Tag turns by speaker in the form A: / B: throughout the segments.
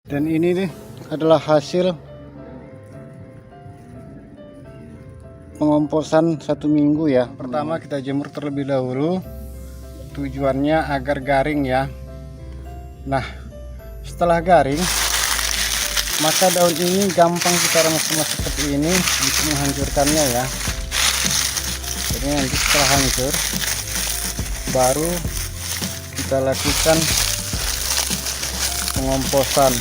A: Dan ini nih adalah hasil pengomposan 1 minggu ya. Pertama kita jemur terlebih dahulu, tujuannya agar garing ya. Nah setelah garing, maka daun ini gampang kita remas-remas seperti ini untuk menghancurkannya ya. Jadi nanti setelah hancur baru kita lakukan pengomposan.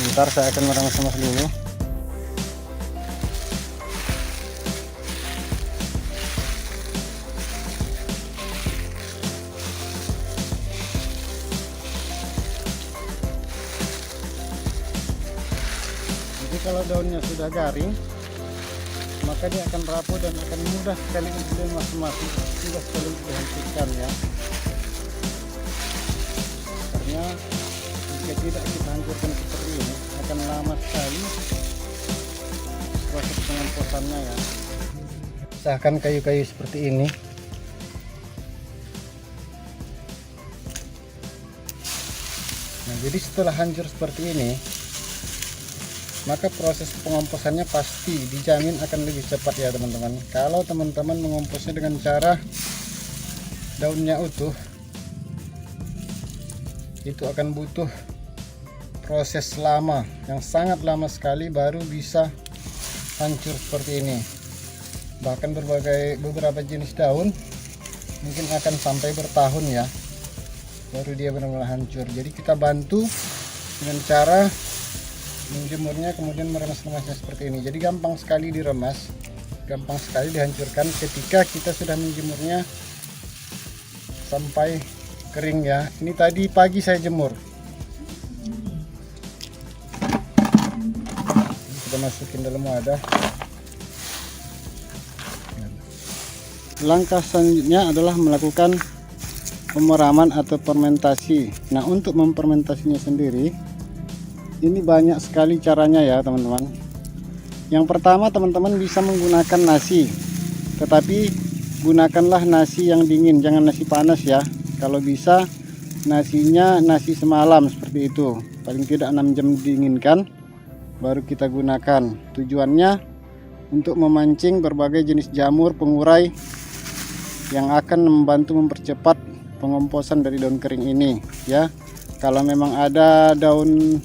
A: Bentar, saya akan meremas-remas dulu. Jadi kalau daunnya sudah garing, maka dia akan rapuh dan akan mudah sekali untuk diremas-remas, mudah sekali untuk dihancurkan ya. Karena jika tidak kita hancurkan seperti ini, akan lama sekali proses pengomposannya ya. Usahakan kayu-kayu seperti ini. Nah, jadi setelah hancur seperti ini, maka proses pengomposannya pasti dijamin akan lebih cepat ya teman-teman. Kalau teman-teman mengomposnya dengan cara daunnya utuh, itu akan butuh proses lama, yang sangat lama sekali baru bisa hancur seperti ini. Bahkan beberapa jenis daun mungkin akan sampai bertahun ya baru dia benar-benar hancur. Jadi kita bantu dengan cara menjemurnya, kemudian meremas-remasnya seperti ini. Jadi gampang sekali diremas, gampang sekali dihancurkan ketika kita sudah menjemurnya sampai kering ya. Ini tadi pagi saya jemur. Kita masukin dalam wadah. Langkah selanjutnya adalah melakukan pemeraman atau fermentasi. Nah, untuk memfermentasinya sendiri, ini banyak sekali caranya ya teman-teman. Yang pertama, teman-teman bisa menggunakan nasi, tetapi gunakanlah nasi yang dingin, jangan nasi panas ya. Kalau bisa nasinya nasi semalam seperti itu, paling tidak 6 jam dinginkan baru kita gunakan. Tujuannya untuk memancing berbagai jenis jamur pengurai yang akan membantu mempercepat pengomposan dari daun kering ini ya. Kalau memang ada daun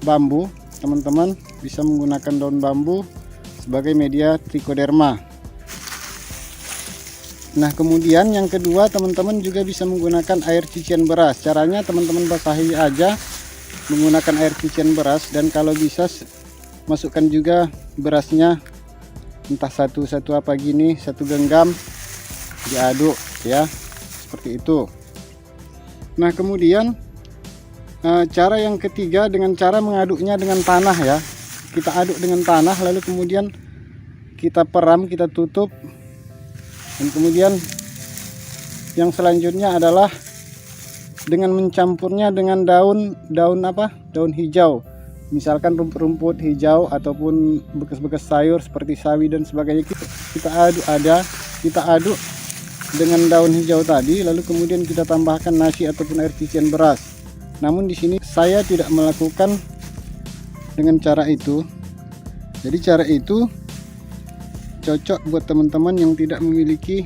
A: bambu, teman-teman bisa menggunakan daun bambu sebagai media trichoderma. Nah, kemudian yang kedua, teman-teman juga bisa menggunakan air cucian beras. Caranya teman-teman basahi aja menggunakan air cucian beras, dan kalau bisa masukkan juga berasnya, entah satu apa gini, 1 genggam, diaduk ya, seperti itu. Nah, kemudian cara yang ketiga dengan cara mengaduknya dengan tanah ya. Kita aduk dengan tanah, lalu kemudian kita peram, kita tutup, dan kemudian yang selanjutnya adalah dengan mencampurnya dengan daun hijau, misalkan rumput-rumput hijau ataupun bekas-bekas sayur seperti sawi dan sebagainya. Kita aduk dengan daun hijau tadi, lalu kemudian kita tambahkan nasi ataupun air cucian beras. Namun di sini saya tidak melakukan dengan cara itu. Jadi cara itu cocok buat teman-teman yang tidak memiliki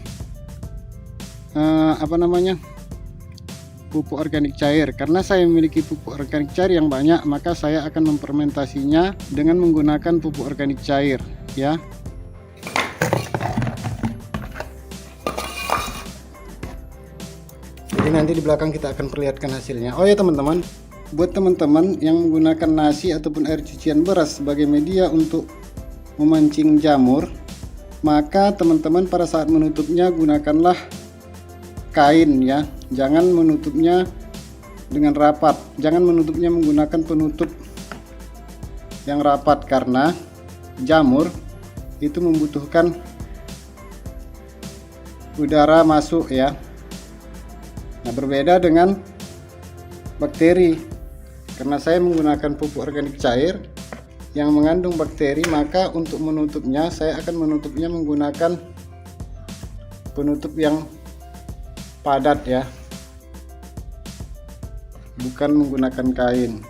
A: pupuk organik cair. Karena saya memiliki pupuk organik cair yang banyak, maka saya akan memfermentasinya dengan menggunakan pupuk organik cair ya. Jadi nanti di belakang kita akan perlihatkan hasilnya. Oh ya teman-teman, buat teman-teman yang menggunakan nasi ataupun air cucian beras sebagai media untuk memancing jamur, maka teman-teman pada saat menutupnya gunakanlah kain ya. Jangan menutupnya dengan rapat, jangan menutupnya menggunakan penutup yang rapat, karena jamur itu membutuhkan udara masuk ya. Nah, berbeda dengan bakteri, karena saya menggunakan pupuk organik cair yang mengandung bakteri, maka untuk menutupnya saya akan menutupnya menggunakan penutup yang padat ya. bukan menggunakan kain.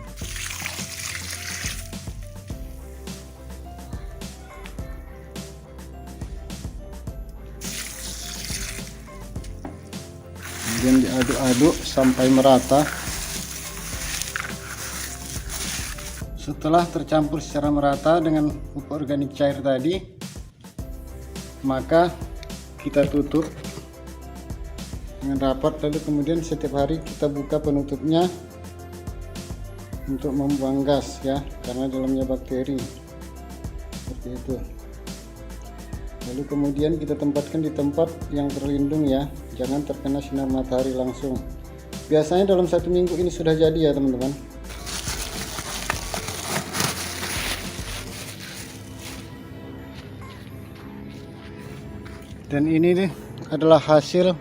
A: Kemudian diaduk-aduk sampai merata. Setelah tercampur secara merata dengan pupuk organik cair tadi, maka kita tutup dengan rapat, lalu kemudian setiap hari kita buka penutupnya untuk membuang gas ya, karena dalamnya bakteri seperti itu. Lalu kemudian kita tempatkan di tempat yang terlindung ya, jangan terkena sinar matahari langsung. Biasanya dalam 1 minggu ini sudah jadi ya teman-teman. Dan ini nih adalah hasil.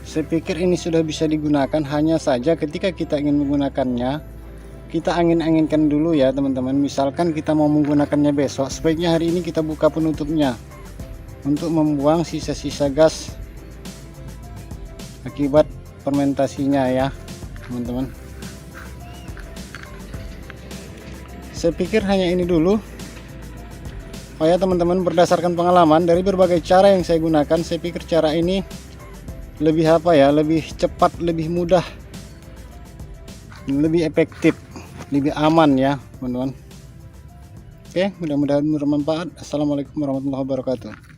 A: Saya pikir ini sudah bisa digunakan, hanya saja ketika kita ingin menggunakannya, kita angin-anginkan dulu ya teman-teman. Misalkan kita mau menggunakannya besok, sebaiknya hari ini kita buka penutupnya untuk membuang sisa-sisa gas akibat fermentasinya ya teman-teman. Saya pikir hanya ini dulu. Oh ya teman-teman, berdasarkan pengalaman dari berbagai cara yang saya gunakan, saya pikir cara ini lebih lebih cepat, lebih mudah, lebih efektif, lebih aman ya teman-teman. Oke, mudah-mudahan bermanfaat. Assalamualaikum warahmatullahi wabarakatuh.